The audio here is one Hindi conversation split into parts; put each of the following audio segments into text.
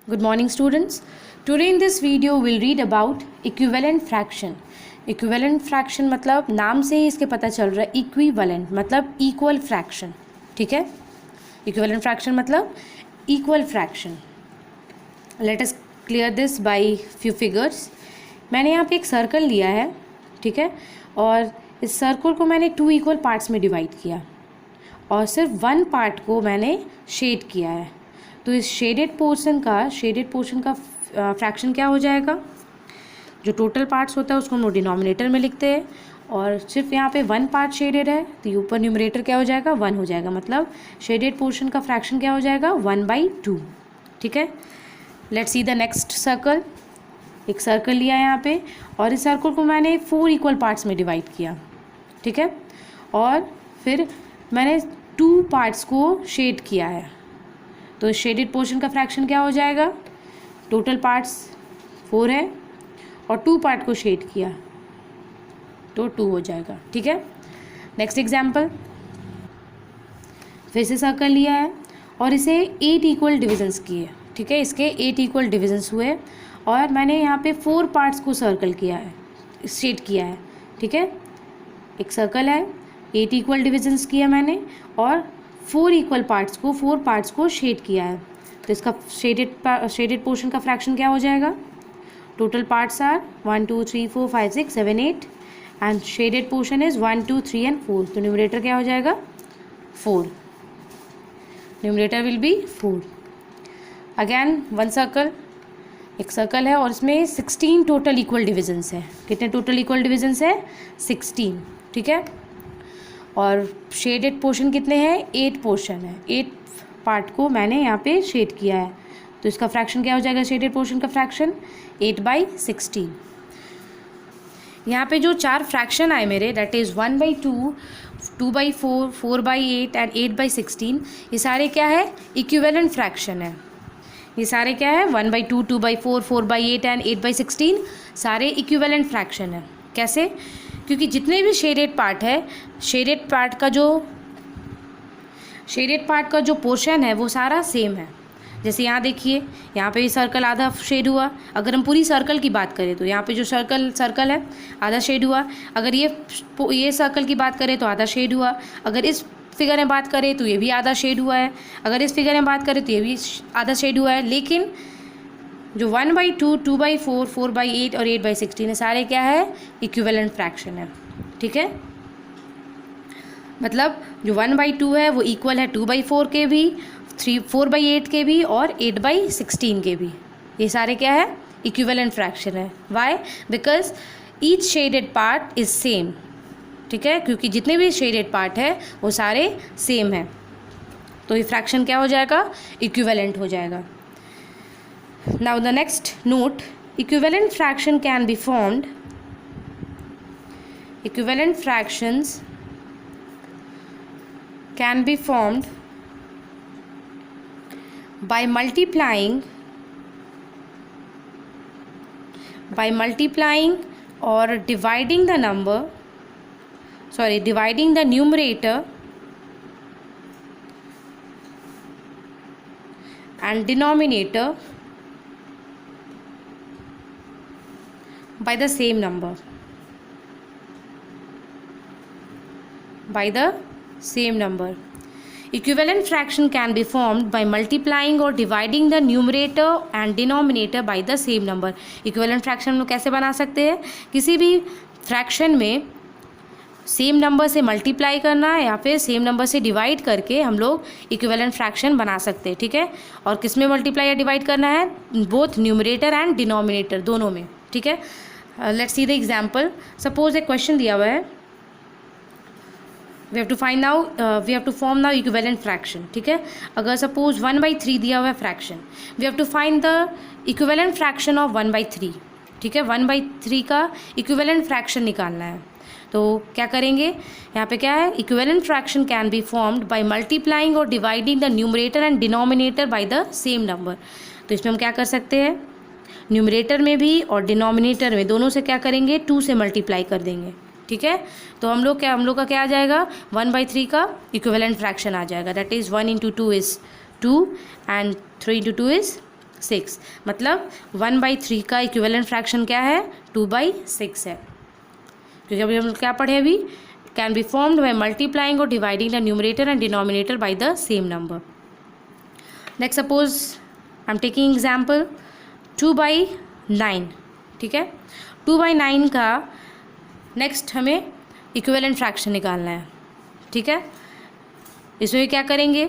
Good morning students. Today in this video we'll read about equivalent fraction. Equivalent fraction मतलब नाम से ही इसके पता चल रहा है equivalent मतलब equal fraction. ठीक है, equivalent fraction मतलब equal fraction. Let us clear this by few figures. मैंने यहाँ पे एक सर्कल लिया है, ठीक है, और इस सर्कल को मैंने 2 इक्वल पार्ट्स में डिवाइड किया और सिर्फ 1 पार्ट को मैंने शेड किया है. तो इस शेडेड पोर्शन का फ्रैक्शन क्या हो जाएगा? जो टोटल पार्ट्स होता है उसको हम लोग डिनोमिनेटर में लिखते हैं और सिर्फ यहाँ पे 1 पार्ट शेडेड है तो ये ऊपर न्यूमरेटर क्या हो जाएगा? 1 हो जाएगा. मतलब शेडेड पोर्शन का फ्रैक्शन क्या हो जाएगा? 1/2. ठीक है. Let's see the next circle. एक सर्कल लिया है यहाँ पे और इस सर्कल को मैंने 4 इक्वल पार्ट्स में डिवाइड किया. ठीक है, और फिर मैंने 2 पार्ट्स को शेड किया है. तो शेडेड पोर्शन का फ्रैक्शन क्या हो जाएगा? टोटल पार्ट्स 4 है और 2 पार्ट को शेड किया तो 2 हो जाएगा. ठीक है. Next example. फिर से सर्कल लिया है और इसे 8 इक्वल डिविजन्स किए. ठीक है, इसके 8 इक्वल डिविजन्स हुए और मैंने यहाँ पे 4 पार्ट्स को सर्कल किया है, शेड किया है. ठीक है, एक सर्कल है, 8 इक्वल डिविजन्स किया मैंने और 4 पार्ट्स को शेड किया है. तो इसका शेडेड पोर्शन का फ्रैक्शन क्या हो जाएगा? Total parts are 1 2 3 4 5 6 7 8 and shaded portion is 1 2 3 and 4. तो न्यूमरेटर क्या हो जाएगा? 4. Numerator will be 4. Again one circle, एक सर्कल है और इसमें 16 टोटल इक्वल डिविजन्स है. कितने टोटल इक्वल डिविजन्स है? 16. ठीक है, और शेडेड पोर्शन कितने हैं? 8 पोर्शन है. 8 पार्ट को मैंने यहाँ पे शेड किया है तो इसका फ्रैक्शन क्या हो जाएगा? शेडेड पोर्शन का फ्रैक्शन 8/16. यहाँ पे जो 4 फ्रैक्शन आए मेरे, दैट इज़ 1/2, 2/4, 4/8 एंड 8/16, ये सारे क्या है? इक्विवेलेंट फ्रैक्शन है. ये सारे क्या है? 1/2, 2/4, 4/8 एंड 8/16 सारे इक्विवेलेंट फ्रैक्शन है. कैसे? क्योंकि जितने भी शेडेड पार्ट है, शेडेड पार्ट का जो पोर्शन है वो सारा सेम है. जैसे यहाँ देखिए, यहाँ पे सर्कल आधा शेड हुआ. अगर हम पूरी सर्कल की बात करें तो यहाँ पे जो सर्कल है आधा शेड हुआ. अगर ये सर्कल की बात करें तो आधा शेड हुआ. अगर इस फिगर में बात करें तो ये भी आधा शेड हुआ है. अगर इस फिगर में बात करें तो ये भी आधा शेड हुआ है. लेकिन जो 1/2, 2/4, 4/8 और 8/16 है, सारे क्या है? इक्विवेलेंट फ्रैक्शन है. ठीक है, मतलब जो 1/2 है वो इक्वल है 2/4 के भी, 4/8 के भी और 8/16 के भी. ये सारे क्या है? इक्विवेलेंट फ्रैक्शन है. Why? Because each shaded part is same. ठीक है, क्योंकि जितने भी शेडेड पार्ट है वो सारे सेम है तो ये फ्रैक्शन क्या हो जाएगा? इक्विवेलेंट हो जाएगा. Now the next note, equivalent fraction can be formed. Equivalent fractions can be formed by multiplying or dividing the numerator and denominator by the same number. Equivalent fraction can be formed by multiplying or dividing the numerator and denominator by the same number. Equivalent fraction हम लोग कैसे बना सकते हैं? किसी भी फ्रैक्शन में सेम नंबर से मल्टीप्लाई करना या फिर सेम नंबर से डिवाइड करके हम लोग इक्विवेलेंट फ्रैक्शन बना सकते हैं. ठीक है, और किस में मल्टीप्लाई या डिवाइड करना है? बोथ न्यूमरेटर एंड डिनोमिनेटर, दोनों में. ठीक है, let's see the example. Suppose एक क्वेश्चन दिया हुआ है, we have to form now equivalent fraction. ठीक है, अगर सपोज 1/3 दिया हुआ है fraction, we have to find the equivalent fraction of 1/3. ठीक है, 1/3 का इक्विवेलेंट फ्रैक्शन निकालना है. तो क्या करेंगे? यहाँ पे क्या है? Equivalent fraction can be formed by multiplying और dividing the numerator and denominator by the same number. तो इसमें हम क्या कर सकते हैं? न्यूमरेटर में भी और डिनोमिनेटर में दोनों से क्या करेंगे? 2 से मल्टीप्लाई कर देंगे. ठीक है, तो हम लोग का क्या आ जाएगा? 1/3 का इक्विवेलेंट फ्रैक्शन आ जाएगा. That is 1 × 2 is 2 and 3 × 2 is 6, मतलब 1/3 का इक्विवेलेंट फ्रैक्शन क्या है, 2/6 है। क्योंकि अभी हम क्या पढ़े अभी, can be formed by multiplying और dividing the numerator and denominator by the same number. Next suppose I am taking example 2/9, ठीक है। 2/9 का नेक्स्ट हमें इक्विवेलेंट फ्रैक्शन निकालना है, ठीक है। इसमें क्या करेंगे,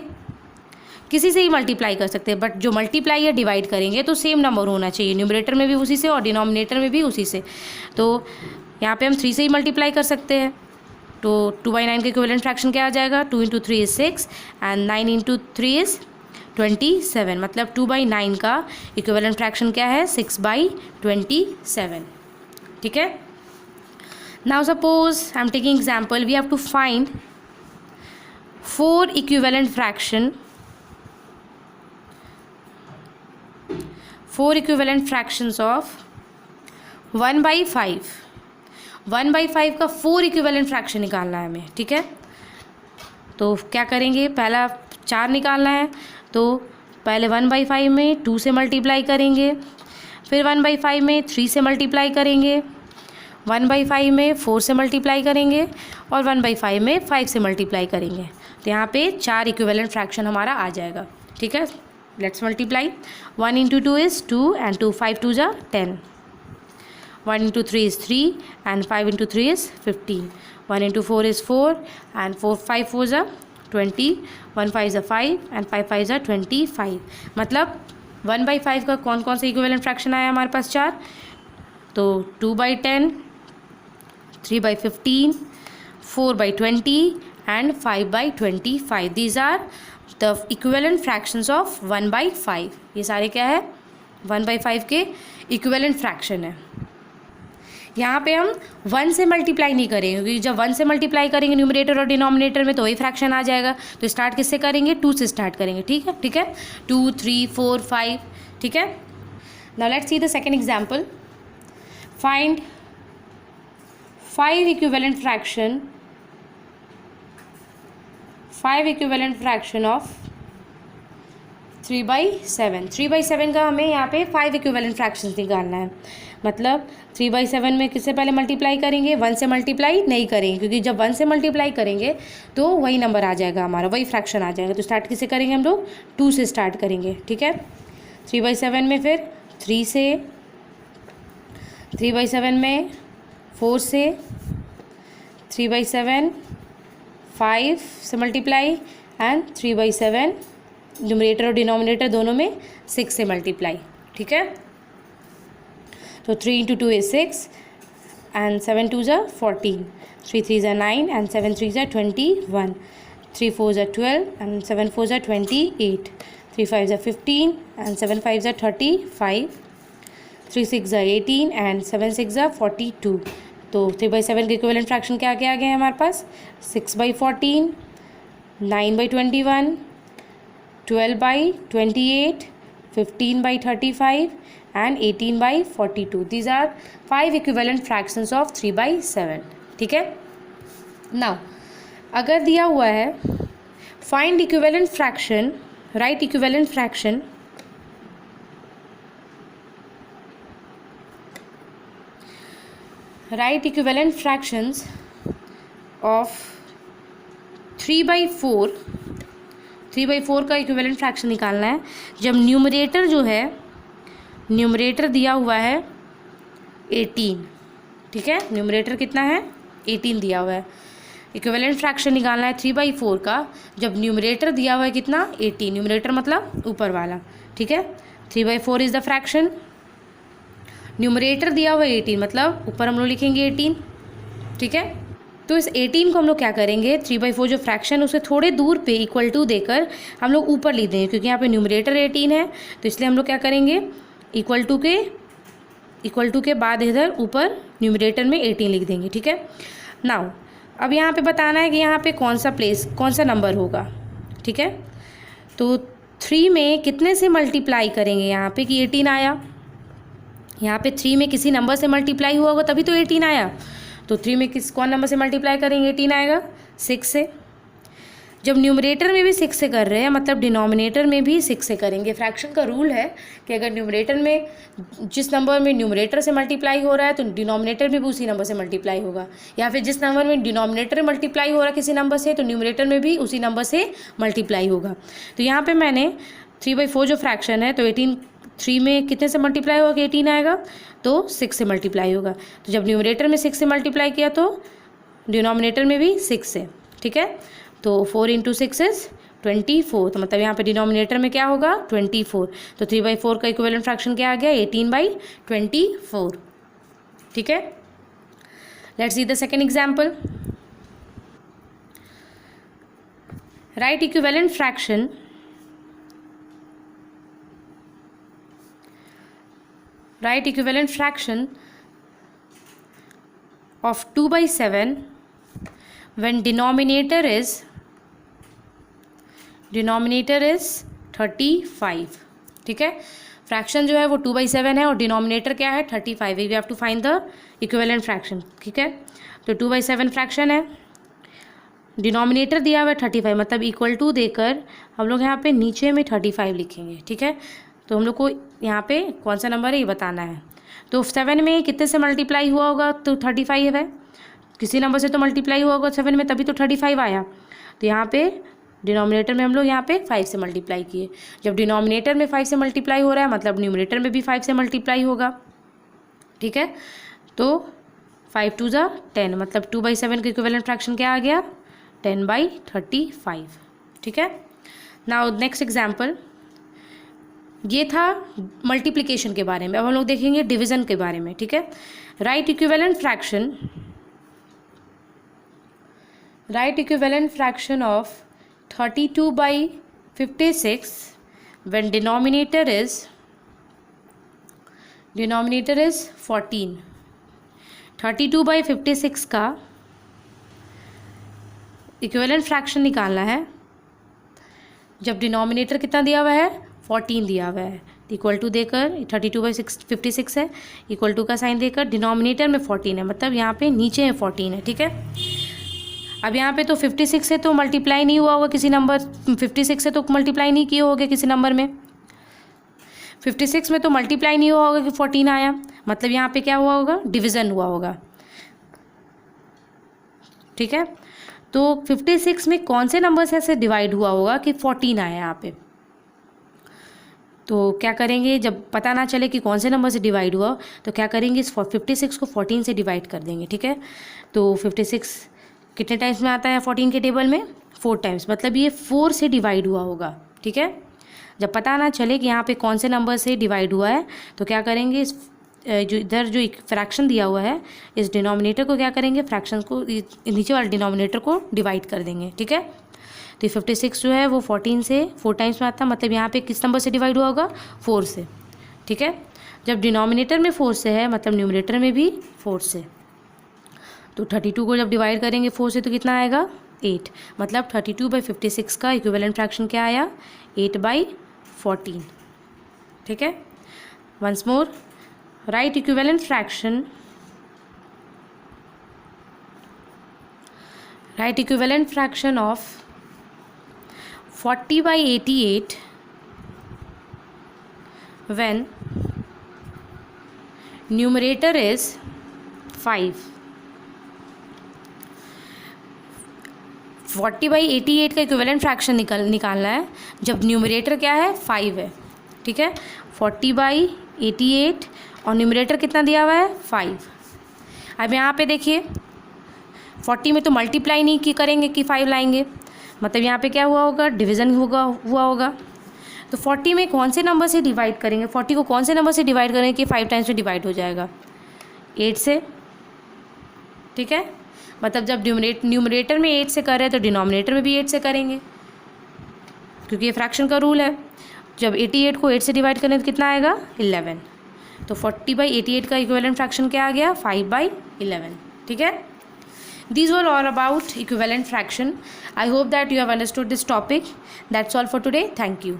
किसी से ही मल्टीप्लाई कर सकते हैं, बट जो मल्टीप्लाई या डिवाइड करेंगे तो सेम नंबर होना चाहिए, न्यूमरेटर में भी उसी से और डिनोमिनेटर में भी उसी से। तो यहाँ पे हम 3 से ही मल्टीप्लाई कर सकते हैं। तो 2/9 का इक्विवेलेंट फ्रैक्शन क्या आ जाएगा, 2 × 3 इज़ 6 एंड 9 × 3 इज़ 27, मतलब 2/9 का इक्विवेलेंट फ्रैक्शन क्या है, 6/27, ठीक है। Now suppose I am taking example, we have to find 4 equivalent fraction, 4 equivalent fractions of 1/5। 1/5 का 4 इक्विवेलेंट फ्रैक्शन निकालना है हमें, ठीक है। तो क्या करेंगे, पहला 4 निकालना है, तो पहले 1/5 में 2 से मल्टीप्लाई करेंगे, फिर 1/5 में 3 से मल्टीप्लाई करेंगे, 1/5 में 4 से मल्टीप्लाई करेंगे और 1/5 में 5 से मल्टीप्लाई करेंगे। तो यहाँ पे 4 इक्विवेलेंट फ्रैक्शन हमारा आ जाएगा, ठीक है। लेट्स मल्टीप्लाई, 1 × 2 इज़ 2 एंड 2 5 2 जा 10, 1 × 3 is 3 and 5 × 3 is 15, 1 × 4 is 4 and 4 5 4 is 20, 1 5 is 5 and 5 5 is 25। मतलब 1/5 का कौन कौन सा इक्विवेलेंट फ्रैक्शन आया हमारे पास, 4। तो 2/10, 3/15, 4/20 and 5/25, these are the equivalent fractions of 1/5। ये सारे क्या है, 1/5 के इक्विवेलेंट फ्रैक्शन है। यहाँ पे हम 1 से मल्टीप्लाई नहीं करेंगे, क्योंकि जब 1 से मल्टीप्लाई करेंगे न्यूमरेटर और डिनोमिनेटर में तो वही फ्रैक्शन आ जाएगा। तो स्टार्ट किससे करेंगे, 2 से स्टार्ट करेंगे, ठीक है, ठीक है। 2 3 4 5, ठीक है। Now let's see the second example, find 5 equivalent fraction, 5 equivalent fraction of 3/7। 3/7 का हमें यहाँ पे 5 इक्विवेलेंट फ्रैक्शंस निकालना है। मतलब 3/7 में किससे पहले मल्टीप्लाई करेंगे, 1 से मल्टीप्लाई नहीं करेंगे, क्योंकि जब 1 से मल्टीप्लाई करेंगे तो वही नंबर आ जाएगा हमारा, वही फ्रैक्शन आ जाएगा। तो स्टार्ट किससे करेंगे हम लोग, 2 से स्टार्ट करेंगे, ठीक है। 3/7 में फिर 3 से, 3/7 में 4 से, 3/7 5 से मल्टीप्लाई एंड 3/7 न्यूमरेटर और डिनोमिनेटर दोनों में 6 से मल्टीप्लाई, ठीक है। तो 3 × 2 is 6 and 7 2 is 14, 3 3 is 9 and 7 3 is 21, 3 4 is 12 and 7 4 is 28, 3 5 is 15 and 7 5 is 35, 3 6 is 18 and 7 6 is 42। तो 3/7 के इक्विवेलेंट फ्रैक्शन क्या क्या आ गए हमारे पास, 6/14, 9/21, 12/28, 15/35 and 18/42। These are 5 equivalent fractions of 3/7, ठीक है। नाउ अगर दिया हुआ है find equivalent fraction, right equivalent fraction right equivalent fractions of 3/4। 3/4 का इक्विवेलेंट फ्रैक्शन निकालना है। जब न्यूमरेटर जो है, न्यूमरेटर दिया हुआ है 18, ठीक है, न्यूमरेटर कितना है 18 दिया हुआ है। इक्विवेलेंट फ्रैक्शन निकालना है 3/4 का, जब न्यूमरेटर दिया हुआ है कितना 18, न्यूमरेटर मतलब ऊपर वाला, ठीक है। 3/4 इज़ द फ्रैक्शन, न्यूमरेटर दिया हुआ है 18, मतलब ऊपर हम लोग लिखेंगे 18, ठीक है। तो इस 18 को हम लोग क्या करेंगे, 3/4 जो फ्रैक्शन उससे थोड़े दूर पे इक्वल टू देकर हम लोग ऊपर लिख देंगे, क्योंकि यहाँ पे न्यूमरेटर 18 है, तो इसलिए हम लोग क्या करेंगे, इक्वल टू के बाद इधर ऊपर न्यूमरेटर में 18 लिख देंगे, ठीक है। नाउ अब यहाँ पे बताना है कि यहाँ पे कौन सा नंबर होगा, ठीक है। तो 3 में कितने से मल्टीप्लाई करेंगे यहाँ पे कि 18 आया, यहाँ पे 3 में किसी नंबर से मल्टीप्लाई हुआ होगा तभी तो 18 आया। तो 3 में कौन नंबर से मल्टीप्लाई करेंगे, 18 आएगा, 6 से। जब न्यूमरेटर में भी 6 से कर रहे हैं मतलब डिनोमिनेटर में भी 6 से करेंगे। फ्रैक्शन का रूल है कि अगर न्यूमरेटर में जिस नंबर में न्यूमरेटर से मल्टीप्लाई हो रहा है तो डिनोमिनेटर में भी उसी नंबर से मल्टीप्लाई होगा, या फिर जिस नंबर में डिनोमिनेटर मल्टीप्लाई हो रहा है किसी नंबर से तो न्यूमरेटर में भी उसी नंबर से मल्टीप्लाई होगा। तो यहाँ पर मैंने 3/4 जो फ्रैक्शन है तो 18 3 में कितने से मल्टीप्लाई होगा कि 18 आएगा, तो 6 से मल्टीप्लाई होगा। तो जब न्यूमरेटर में 6 से मल्टीप्लाई किया तो डिनोमिनेटर में भी 6 से, ठीक है। तो 4 × 6 इज़ 24, तो मतलब यहाँ पे डिनोमिनेटर में क्या होगा 24। तो 3/4 का इक्विवेलेंट फ्रैक्शन क्या आ गया 18/24, ठीक है। Let's see the second example. Right equivalent fraction of 2/7 when denominator is 35, ठीक है। फ्रैक्शन जो है वो 2/7 है और डिनोमिनेटर क्या है 35। We have to find the equivalent fraction, ठीक है। तो 2/7 फ्रैक्शन है, डिनोमिनेटर दिया हुआ है 35, मतलब इक्वल टू देकर हम लोग यहाँ पे नीचे में 35 लिखेंगे, ठीक है। तो हम लोग को यहाँ पे कौन सा नंबर है ये बताना है। तो 7 में कितने से मल्टीप्लाई हुआ होगा तो 35 है, किसी नंबर से तो मल्टीप्लाई हुआ होगा 7 में, तभी तो 35 आया। तो यहाँ पे डिनोमिनेटर में हम लोग यहाँ पे 5 से मल्टीप्लाई किए। जब डिनोमिनेटर में 5 से मल्टीप्लाई हो रहा है मतलब न्यूमरेटर में भी 5 से मल्टीप्लाई होगा, ठीक है। तो 5 × 2 = 10, मतलब 2/7 का इक्विवेलेंट फ्रैक्शन क्या आ गया 10/35, ठीक है। नाउ नेक्स्ट एग्जाम्पल, ये था मल्टीप्लिकेशन के बारे में। अब हम लोग देखेंगे डिवीज़न के बारे में, ठीक है। Right equivalent fraction of 32/56 when denominator is 14। 32/56 का इक्विवेलेंट फ्रैक्शन निकालना है जब डिनोमिनेटर कितना दिया हुआ है 14 दिया हुआ है। इक्वल टू देकर 32/56 है, इक्वल टू का साइन देकर डिनोमिनेटर में 14 है, मतलब यहाँ पे नीचे में 14 है, ठीक है। अब यहाँ पे तो 56 से तो मल्टीप्लाई नहीं हुआ होगा किसी नंबर, 56 से तो मल्टीप्लाई नहीं किए होगे किसी नंबर में, 56 में तो मल्टीप्लाई नहीं हुआ होगा कि 14 आया, मतलब यहाँ पे क्या हुआ होगा डिवीज़न हुआ होगा, ठीक है। तो 56 में कौन से नंबर से ऐसे डिवाइड हुआ होगा कि 14 आया यहाँ पे। तो क्या करेंगे, जब पता ना चले कि कौन से नंबर से डिवाइड हुआ तो क्या करेंगे, इस 56 को 14 से डिवाइड कर देंगे, ठीक है। तो 56 कितने टाइम्स में आता है 14 के टेबल में 4 टाइम्स, मतलब ये 4 से डिवाइड हुआ होगा, ठीक है। जब पता ना चले कि यहाँ पे कौन से नंबर से डिवाइड हुआ है तो क्या करेंगे, इस जो इधर जो एक फ्रैक्शन दिया हुआ है इस डिनोमिनेटर को क्या करेंगे, फ्रैक्शन को नीचे वाले डिनोमिनेटर को डिवाइड कर देंगे, ठीक है। तो 56 जो है वो 14 से 4 टाइम्स में आता है, मतलब यहाँ पे किस नंबर से डिवाइड हुआ होगा 4 से, ठीक है। जब डिनोमिनेटर में 4 से है मतलब न्यूमरेटर में भी 4 से, तो 32 को जब डिवाइड करेंगे 4 से तो कितना आएगा 8, मतलब 32/56 का इक्विवेलेंट फ्रैक्शन क्या आया 8/14, ठीक है। Once more, write equivalent fraction of 40/88 when numerator is 5। 40/88 का इक्विवेलेंट फ्रैक्शन निकालना है जब न्यूमरेटर क्या है 5 है, ठीक है। 40/88 और न्यूमरेटर कितना दिया हुआ है 5। अब यहाँ पे देखिए 40 में तो मल्टीप्लाई नहीं करेंगे कि 5 लाएंगे, मतलब यहाँ पे क्या हुआ होगा डिवीज़न हुआ होगा। तो 40 में कौन से नंबर से डिवाइड करेंगे, 40 को कौन से नंबर से डिवाइड करेंगे कि 5 टाइम्स में डिवाइड हो जाएगा 8 से, ठीक है। मतलब जब न्यूमरेटर में 8 से कर रहे हैं तो डिनोमिनेटर में भी 8 से करेंगे, क्योंकि ये फ्रैक्शन का रूल है। जब 88 को 8 से डिवाइड करें तो कितना आएगा 11। तो 40/88 का इक्विवेलेंट फ्रैक्शन क्या आ गया 5/11, ठीक है। These were all about equivalent fraction. I hope that you have understood this topic. That's all for today. Thank you.